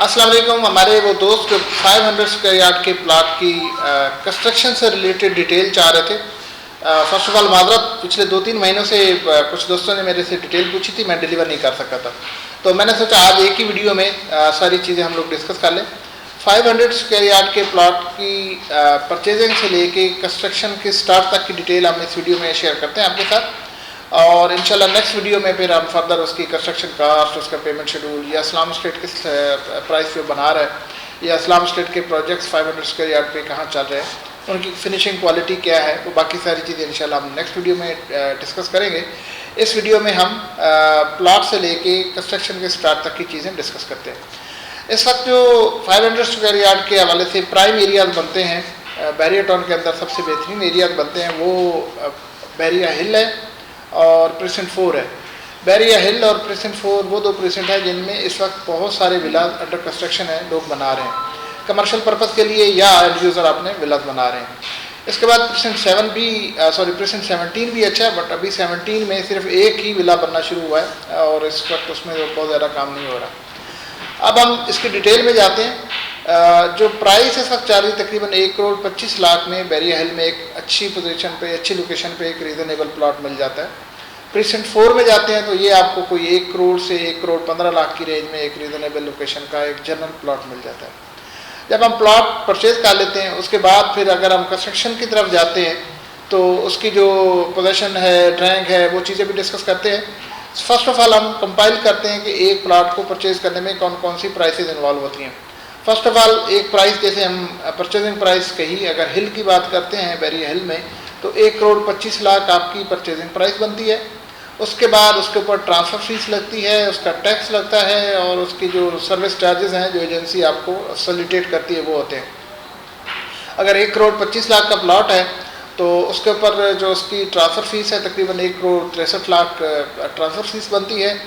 अस्सलाम वालेकुम। हमारे वो दोस्त 500 स्क्वायर यार्ड के प्लाट की कंस्ट्रक्शन से रिलेटेड डिटेल चाह रहे थे। फर्स्ट ऑफ ऑल माजरत, पिछले 2-3 महीनों से कुछ दोस्तों ने मेरे से डिटेल पूछी थी, मैं डिलीवर नहीं कर सका था, तो मैंने सोचा आज एक ही वीडियो में सारी चीज़ें हम लोग डिस्कस कर लें। 500 स्क्वायर यार्ड के प्लाट की परचेजिंग से लेके कंस्ट्रक्शन के स्टार्ट तक की डिटेल हम इस वीडियो में शेयर करते हैं आपके साथ, और इंशाल्लाह नेक्स्ट वीडियो में फिर हम फर्दर उसकी कंस्ट्रक्शन कास्ट, उसका पेमेंट शेड्यूल, या इस्लाम स्टेट किस प्राइस पे बना रहा है, या इस्लाम स्टेट के प्रोजेक्ट्स 500 स्क्वायर यार्ड पे कहाँ चल रहे हैं, उनकी फिनिशिंग क्वालिटी क्या है, वो बाकी सारी चीज़ें इंशाल्लाह हम नेक्स्ट वीडियो में डिस्कस करेंगे। इस वीडियो में हम प्लॉट से लेके कंस्ट्रक्शन के स्टार्ट तक की चीज़ें डिस्कस करते हैं। इस वक्त जो 500 स्क्वायर यार्ड के हवाले से प्राइम एरियाज बनते हैं, बैरिया टाउन के अंदर सबसे बेहतरीन एरियाज बनते हैं, वो बैरिया हिल है और प्रेसेंट 4 है। बैरिया हिल और प्रेसेंट 4 वो दो प्रेसेंट है जिनमें इस वक्त बहुत सारे विलाज अंडर कंस्ट्रक्शन है, लोग बना रहे हैं कमर्शियल पर्पज़ के लिए, या एंड यूज़र अपने विलाज बना रहे हैं। इसके बाद प्रेसेंट 17 भी अच्छा है, बट अभी 17 में सिर्फ एक ही विला बनना शुरू हुआ है और इस वक्त उसमें बहुत ज़्यादा काम नहीं हो रहा। अब हम इसकी डिटेल में जाते हैं। जो प्राइस इस वक्त चाह रही तकरीबन 1,25,00,000 में बैरिया हिल में एक अच्छी पोजीशन पे, अच्छी लोकेशन पे एक रीज़नेबल प्लॉट मिल जाता है। प्रेसेंट 4 में जाते हैं तो ये आपको कोई 1 करोड़ से 1,15,00,000 की रेंज में एक रीज़नेबल लोकेशन का एक जनरल प्लॉट मिल जाता है। जब हम प्लॉट परचेज कर लेते हैं उसके बाद फिर अगर हम कंस्ट्रक्शन की तरफ जाते हैं तो उसकी जो पोजीशन है, ड्राइंग है, वो चीज़ें भी डिस्कस करते हैं। फर्स्ट ऑफ ऑल हम कंपाइल करते हैं कि एक प्लॉट को परचेज करने में कौन कौन सी प्राइसेस इन्वॉल्व होती हैं। फर्स्ट ऑफ ऑल एक प्राइस, जैसे हम परचेजिंग प्राइस कही, अगर हिल की बात करते हैं बैरिया हिल में, तो 1,25,00,000 आपकी परचेजिंग प्राइस बनती है। उसके बाद उसके ऊपर ट्रांसफ़र फीस लगती है, उसका टैक्स लगता है, और उसकी जो सर्विस चार्जेस हैं जो एजेंसी आपको फैसिलिटेट करती है वो होते हैं। अगर 1,25,00,000 का प्लॉट है तो उसके ऊपर जो उसकी ट्रांसफ़र फीस है तकरीबन 1,63,00,000 ट्रांसफ़र फीस बनती है,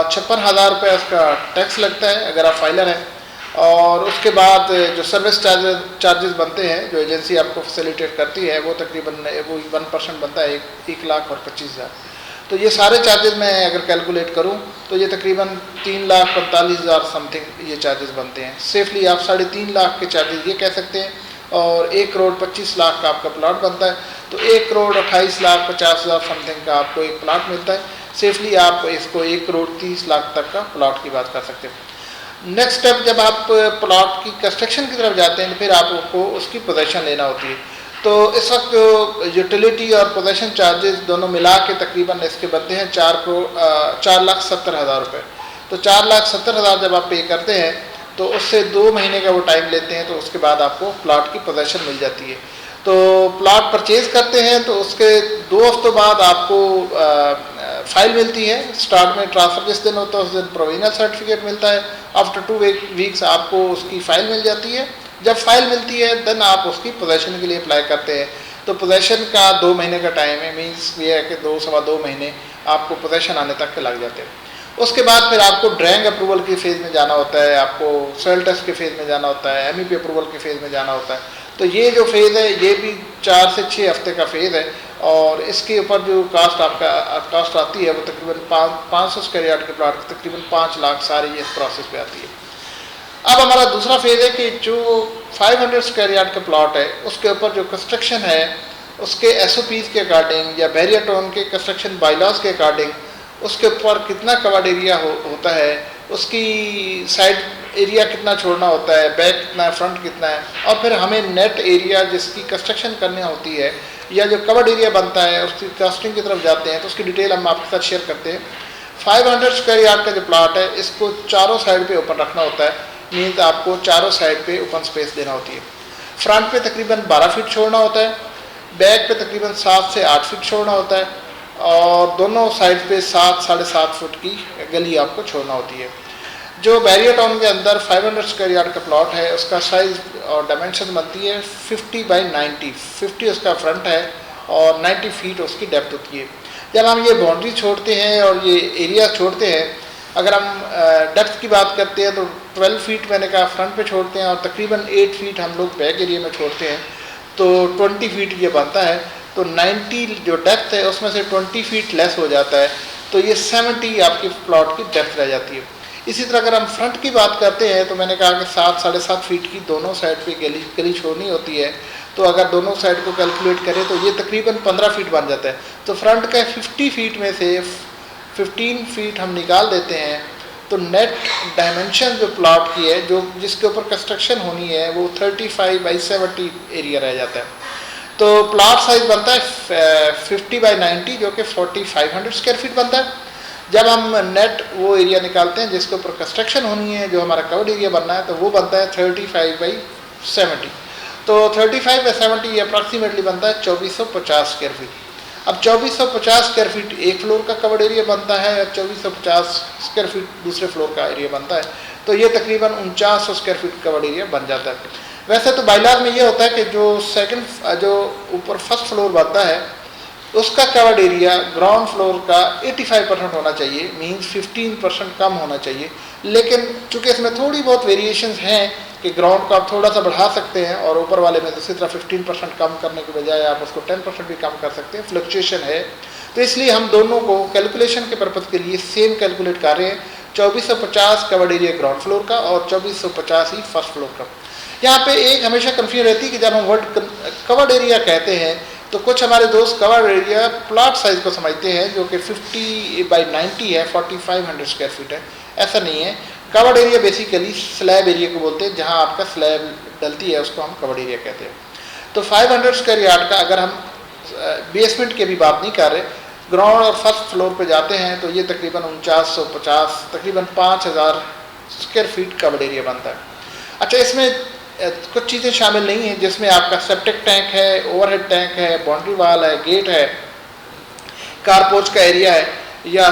56,000 रुपये उसका टैक्स लगता है अगर आप फाइलर हैं, और उसके बाद जो सर्विस चार्जेस बनते हैं जो एजेंसी आपको फैसिलिटेट करती है वो तकरीबन वो 1% बनता है, 1,25,000। तो ये सारे चार्जेस मैं अगर कैलकुलेट करूं तो ये तकरीबन 3,45,000 समथिंग ये चार्जेस बनते हैं। सेफली आप 3.5 लाख के चार्जेस ये कह सकते हैं, और 1,25,00,000 का आपका प्लॉट बनता है तो 1,28,50,000 समथिंग का आपको एक प्लॉट मिलता है। सेफली आप इसको 1,30,00,000 तक का प्लॉट की बात कर सकते हैं। नेक्स्ट स्टेप, जब आप प्लॉट की कंस्ट्रक्शन की तरफ जाते हैं फिर आपको उसकी पोजीशन लेना होती है। तो इस वक्त जो यूटिलिटी और पोजीशन चार्जेस दोनों मिला के तकरीबन इसके बनते हैं 4,70,000 रुपये। तो 4,70,000 जब आप पे करते हैं तो उससे 2 महीने का वो टाइम लेते हैं, तो उसके बाद आपको प्लॉट की पोजीशन मिल जाती है। तो प्लॉट परचेज़ करते हैं तो उसके 2 हफ्तों बाद आपको फाइल मिलती है। स्टार्ट में ट्रांसफ़र जिस दिन होता है उस दिन प्रोविजनल सर्टिफिकेट मिलता है, आफ्टर 2 वीक्स आपको उसकी फ़ाइल मिल जाती है। जब फाइल मिलती है देन आप उसकी पोजीशन के लिए अप्लाई करते हैं। तो पोजीशन का 2 महीने का टाइम है, मींस ये है कि 2-2.25 महीने आपको पोजीशन आने तक के लग जाते हैं। उसके बाद फिर आपको ड्राइंग अप्रूवल के फेज़ में जाना होता है, आपको सॉइल टेस्ट के फेज़ में जाना होता है, MEP अप्रूवल के फेज़ में जाना होता है। तो ये जो फेज़ है ये भी 4 से 6 हफ्ते का फेज़ है, और इसके ऊपर जो कास्ट आती है वो तकरीबन 500 स्क्वायर यार्ड के प्लॉट तकरीबन 5 लाख सारी इस प्रोसेस पे आती है। अब हमारा दूसरा फेज़ है कि जो 500 स्क्वायर यार्ड का प्लॉट है उसके ऊपर जो कंस्ट्रक्शन है उसके SOPs के अकॉर्डिंग या बैरिया टाउन के कंस्ट्रक्शन बायलॉज के अकॉर्डिंग उसके ऊपर कितना कवर्ड एरिया होता है, उसकी साइड एरिया कितना छोड़ना होता है, बैक कितना है, फ्रंट कितना है, और फिर हमें नेट एरिया जिसकी कंस्ट्रक्शन करनी होती है या जो कवर्ड एरिया बनता है उसकी कास्टिंग की तरफ जाते हैं तो उसकी डिटेल हम आपके साथ शेयर करते हैं। 500 स्क्वायर यार्ड का जो प्लॉट है इसको चारों साइड पे ओपन रखना होता है, मीन्स आपको चारों साइड पे ओपन स्पेस देना होती है। फ्रंट पे तकरीबन 12 फीट छोड़ना होता है, बैक पे तकरीबन 7 से 8 फीट छोड़ना होता है, और दोनों साइड पे 7-7.5 फुट की गली आपको छोड़ना होती है। जो बैरिया टाउन के अंदर 500 स्क्वायर यार्ड का प्लॉट है उसका साइज़ और डायमेंशन बनती है 50 बाई 90। 50 उसका फ्रंट है और 90 फीट उसकी डेप्थ होती है। जब हम ये बाउंड्री छोड़ते हैं और ये एरिया छोड़ते हैं, अगर हम डेप्थ की बात करते हैं तो 12 फीट मैंने कहा फ्रंट पे छोड़ते हैं और तकरीबन 8 फीट हम लोग बैक एरिया में छोड़ते हैं, तो 20 फीट ये बनता है। तो 90 जो डेप्थ है उसमें से 20 फीट लेस हो जाता है, तो ये 70 आपकी प्लॉट की डेप्थ रह जाती है। इसी तरह अगर हम फ्रंट की बात करते हैं तो मैंने कहा कि 7 साढ़े 7 फीट की दोनों साइड पे गली छोड़नी होती है, तो अगर दोनों साइड को कैलकुलेट करें तो ये तकरीबन 15 फीट बन जाता है। तो फ्रंट का 50 फीट में से 15 फीट हम निकाल देते हैं, तो नेट डायमेंशन जो प्लॉट की है, जो जिसके ऊपर कंस्ट्रक्शन होनी है, वो 35 बाई 70 एरिया रह जाता है। तो प्लॉट साइज बनता है 50 बाई 90 जो कि 4500 स्क्वायर फीट बनता है। जब हम नेट वो एरिया निकालते हैं जिसके ऊपर कंस्ट्रक्शन होनी है, जो हमारा कवर्ड एरिया बनना है, तो वो बनता है 35 बाई 70। तो 35 बाई 70 अप्रॉक्सीमेटली बनता है 2450 स्क्वायर फीट। अब 2450 स्क्वायर फीट एक फ्लोर का कवर्ड एरिया बनता है और 2450 स्क्वायर फीट दूसरे फ्लोर का एरिया बनता है, तो ये तकरीबन 4900 स्क्वायर फीट कवर्ड एरिया बन जाता है। वैसे तो बाइलॉज में ये होता है कि जो ऊपर फर्स्ट फ्लोर बनता है उसका कवर्ड एरिया ग्राउंड फ्लोर का 85% होना चाहिए, मींस 15% कम होना चाहिए। लेकिन चूंकि इसमें थोड़ी बहुत वेरिएशंस हैं कि ग्राउंड को आप थोड़ा सा बढ़ा सकते हैं और ऊपर वाले में दूसरी तरह 15% कम करने के बजाय आप उसको 10% भी कम कर सकते हैं, फ्लक्चुएशन है। तो इसलिए हम दोनों को कैलकुलेशन के पर्पज़ के लिए सेम कैलकुलेट कर रहे हैं, 2450 कवर्ड एरिया ग्राउंड फ्लोर का और 2450 ही फर्स्ट फ्लोर का। यहाँ पे एक हमेशा कन्फ्यूजन रहती है कि जब हम वर्ड कवर्ड एरिया कहते हैं तो कुछ हमारे दोस्त कवर्ड एरिया प्लॉट साइज को समझते हैं जो कि 50 बाई 90 है, 4500 स्क्वायर फीट है। ऐसा नहीं है। Covered area basically slab area को बोलते हैं, जहाँ आपका स्लैब डलती है उसको हम कवर्ड एरिया कहते हैं। तो 500 स्क्वायर यार्ड का अगर हम बेसमेंट की भी बात नहीं कर रहे, ग्राउंड और फर्स्ट फ्लोर पे जाते हैं तो ये तकरीबन 4950 तकरीबन 5000 स्क्वायर फीट कवर्ड एरिया बनता है। अच्छा, इसमें कुछ चीज़ें शामिल नहीं हैं जिसमें आपका सेप्टिक टैंक है, ओवरहेड टैंक है, बाउंड्री वाल है, गेट है, कारपोर्च का एरिया है, या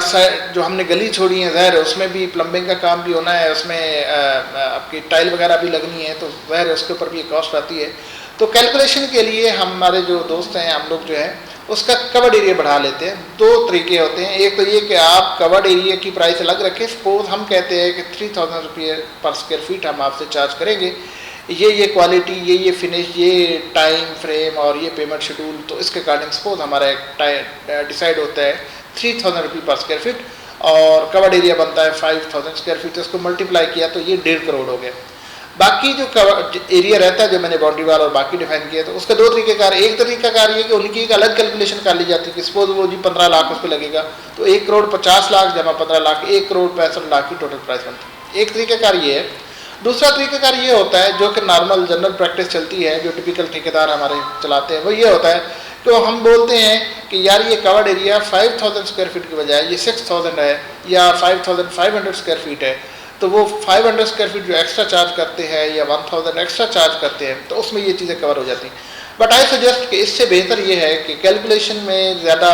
जो हमने गली छोड़ी है ज़ाहिर है उसमें भी प्लम्बिंग का काम भी होना है, उसमें आपकी टाइल वगैरह भी लगनी है, तो ज़ाहिर है उसके ऊपर भी कॉस्ट आती है। तो कैलकुलेशन के लिए हमारे जो दोस्त हैं, हम लोग जो है उसका कवर्ड एरिया बढ़ा लेते हैं। दो तरीके होते हैं, एक तो ये कि आप कवर्ड एरिया की प्राइस अलग रखें। सपोज हम कहते हैं कि 3000 रुपये पर स्क्वायर फीट हम आपसे चार्ज करेंगे, ये क्वालिटी, ये फिनिश, ये टाइम फ्रेम और ये पेमेंट शेड्यूल, तो इसके अकॉर्डिंग सपोज हमारा एक डिसाइड होता है 3000 रुपये पर स्क्वायर फीट और कवर्ड एरिया बनता है 5000 स्क्वायर फीट, तो इसको मल्टीप्लाई किया तो ये 1.5 करोड़ हो गया। बाकी जो एरिया रहता है जो मैंने बाउंड्री वाल और बाकी डिफाइन किया, तो उसका दो तरीक़ेकार। एक तरीक़ाकार ये कि उनकी एक अलग कैलकुलेशन कर ली जाती है कि सपोज वो जी 15 लाख उस पर लगेगा, तो 1 करोड़ 50 लाख जमा 15 लाख 1 करोड़ 65 लाख की टोटल प्राइस बनती है। एक तरीक़ाकार ये है। दूसरा तरीक़ाकार ये होता है जो कि नॉर्मल जनरल प्रैक्टिस चलती है, जो टिपिकल ठेकेदार हमारे चलाते हैं, वो ये होता है तो हम बोलते हैं कि यार ये कवर्ड एरिया 5000 स्क्वायर फीट की बजाय ये 6000 है या 5500 स्क्वायर फीट है, तो वो 500 स्क्वायर फीट जो एक्स्ट्रा चार्ज करते हैं या 1000 एक्स्ट्रा चार्ज करते हैं, तो उसमें ये चीज़ें कवर हो जाती हैं। बट आई सजेस्ट कि इससे बेहतर ये है कि कैलकुलेशन में ज़्यादा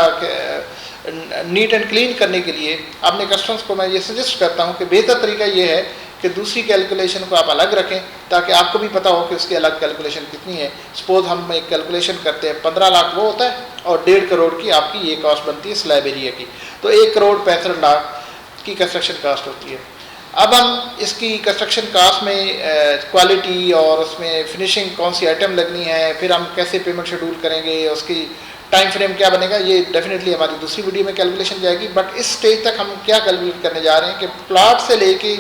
नीट एंड क्लीन करने के लिए अपने कस्टमर्स को मैं ये सजेस्ट करता हूँ कि बेहतर तरीका ये है कि दूसरी कैलकुलेशन को आप अलग रखें ताकि आपको भी पता हो कि उसकी अलग कैलकुलेशन कितनी है। सपोज हम एक कैलकुलेशन करते हैं 15 लाख वो होता है और 1.5 करोड़ की आपकी ये कॉस्ट बनती है स्लैब एरिया की, तो 1 करोड़ 65 लाख की कंस्ट्रक्शन कास्ट होती है। अब हम इसकी कंस्ट्रक्शन कास्ट में क्वालिटी और उसमें फिनिशिंग कौन सी आइटम लगनी है, फिर हम कैसे पेमेंट शेड्यूल करेंगे, उसकी टाइम फ्रेम क्या बनेगा, ये डेफिनेटली हमारी दूसरी वीडियो में कैलकुलेशन जाएगी। बट इस स्टेज तक हम क्या कैलकुलेट करने जा रहे हैं कि प्लॉट से लेके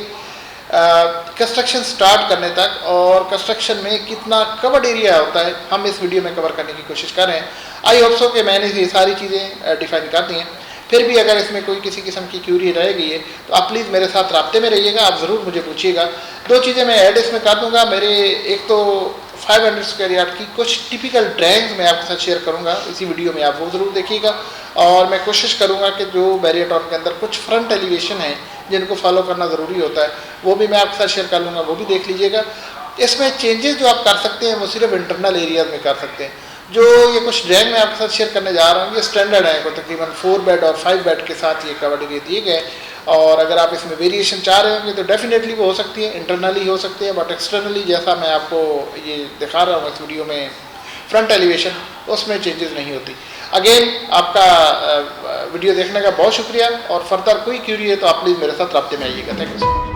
कंस्ट्रक्शन स्टार्ट करने तक और कंस्ट्रक्शन में कितना कवर्ड एरिया होता है, हम इस वीडियो में कवर करने की कोशिश कर रहे हैं। आई होप सो कि मैंने ये सारी चीज़ें डिफाइन कर दी हैं। फिर भी अगर इसमें कोई किसी किस्म की क्यूरी रह गई है तो आप प्लीज़ मेरे साथ राब्ते में रहिएगा, आप ज़रूर मुझे पूछिएगा। दो चीज़ें मैं ऐड इसमें कर दूँगा। मेरे एक तो 500 स्क्वायर यार्ड की कुछ टिपिकल ड्राइंग्स मैं आपके साथ शेयर करूँगा इसी वीडियो में, आप वो ज़रूर देखिएगा। और मैं कोशिश करूँगा कि जो बैरियर टॉप के अंदर कुछ फ्रंट एलिवेशन है जिनको फॉलो करना ज़रूरी होता है वो भी मैं आपके साथ शेयर कर लूँगा, वो भी देख लीजिएगा। इसमें चेंजेस जो आप कर सकते हैं वो सिर्फ इंटरनल एरियाज में कर सकते हैं। जो ये कुछ ड्राइंग मैं आपके साथ शेयर करने जा रहा हूँ ये स्टैंडर्ड है, को तकरीबन 4 बेड और 5 बेड के साथ ये कवर्ड एरिया दिए गए। और अगर आप इसमें वेरिएशन चाह रहे होंगे तो डेफिनेटली वो हो सकती है, इंटरनली हो सकती है, बट एक्सटर्नली जैसा मैं आपको ये दिखा रहा हूँ इस वीडियो में फ्रंट एलिवेशन, उसमें चेंजेस नहीं होती। अगेन आपका वीडियो देखने का बहुत शुक्रिया और फर्दर कोई क्यूरी है तो आप प्लीज़ मेरे साथ राब्ते में आइएगा। Thank you.